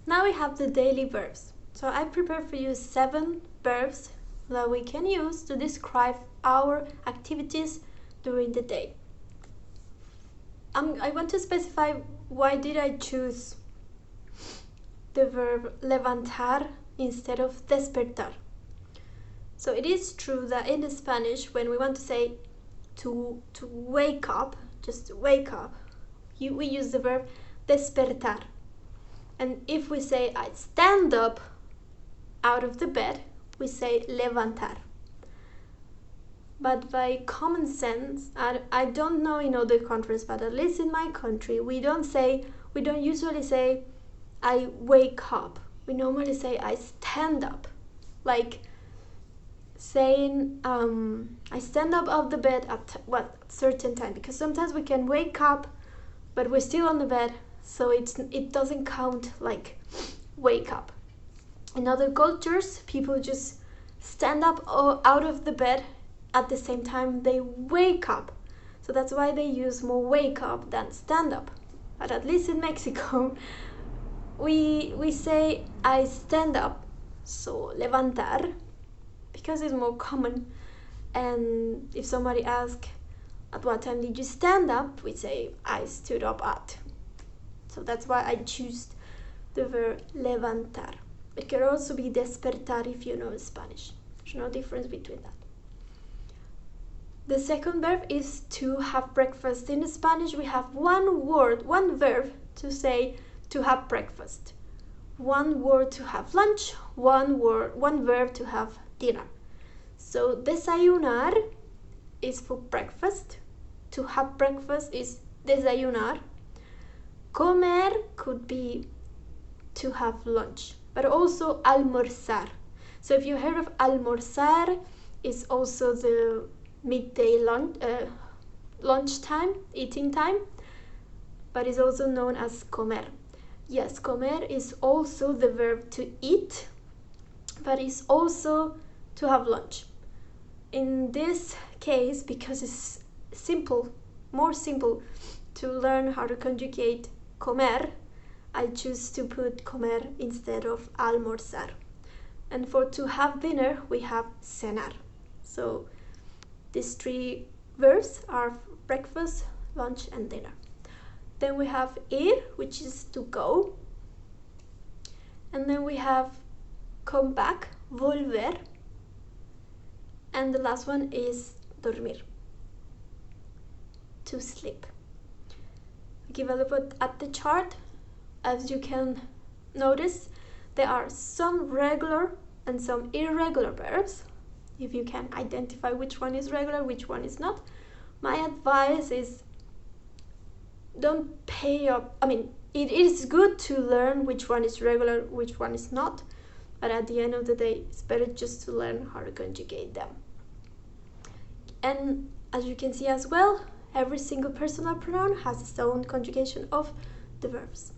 Now we have the daily verbs. So I prepared for you 7 verbs that we can use to describe our activities during the day. I want to specify why did I choose the verb levantar instead of despertar. So it is true that in the Spanish, when we want to say to wake up, just to wake up, we use the verb despertar. And if we say I stand up out of the bed, we say levantar. But by common sense, I don't know in other countries, but at least in my country, we don't usually say I wake up. We normally say I stand up. Like saying I stand up out of the bed at certain time, because sometimes we can wake up but we're still on the bed, so it doesn't count like wake up. In other cultures, people just stand up out of the bed at the same time they wake up, so that's why they use more wake up than stand up. But at least in Mexico we say I stand up, so levantar, because it's more common. And if somebody asks at what time did you stand up, we say I stood up at. So that's why I choose the verb levantar. It can also be despertar if you know Spanish. There's no difference between that. The second verb is to have breakfast. In Spanish we have one verb to say to have breakfast, one word to have lunch, one verb to have dinner. So desayunar is for breakfast, to have breakfast is desayunar. Comer could be to have lunch, but also almorzar. So if you heard of almorzar, it's also the midday lunch time, eating time, but it's also known as comer. Yes, comer is also the verb to eat, but it's also to have lunch. In this case, because it's more simple to learn how to conjugate comer, I choose to put comer instead of almorzar. And for to have dinner, we have cenar. So these 3 verbs are breakfast, lunch, and dinner. Then we have ir, which is to go. And then we have come back, volver. And the last one is dormir, to sleep. Give a look at the chart. As you can notice, there are some regular and some irregular verbs. If you can identify which one is regular, which one is not, my advice is don't pay up. I mean, it is good to learn which one is regular, which one is not, but at the end of the day, it's better just to learn how to conjugate them. And as you can see as well, every single personal pronoun has its own conjugation of the verbs.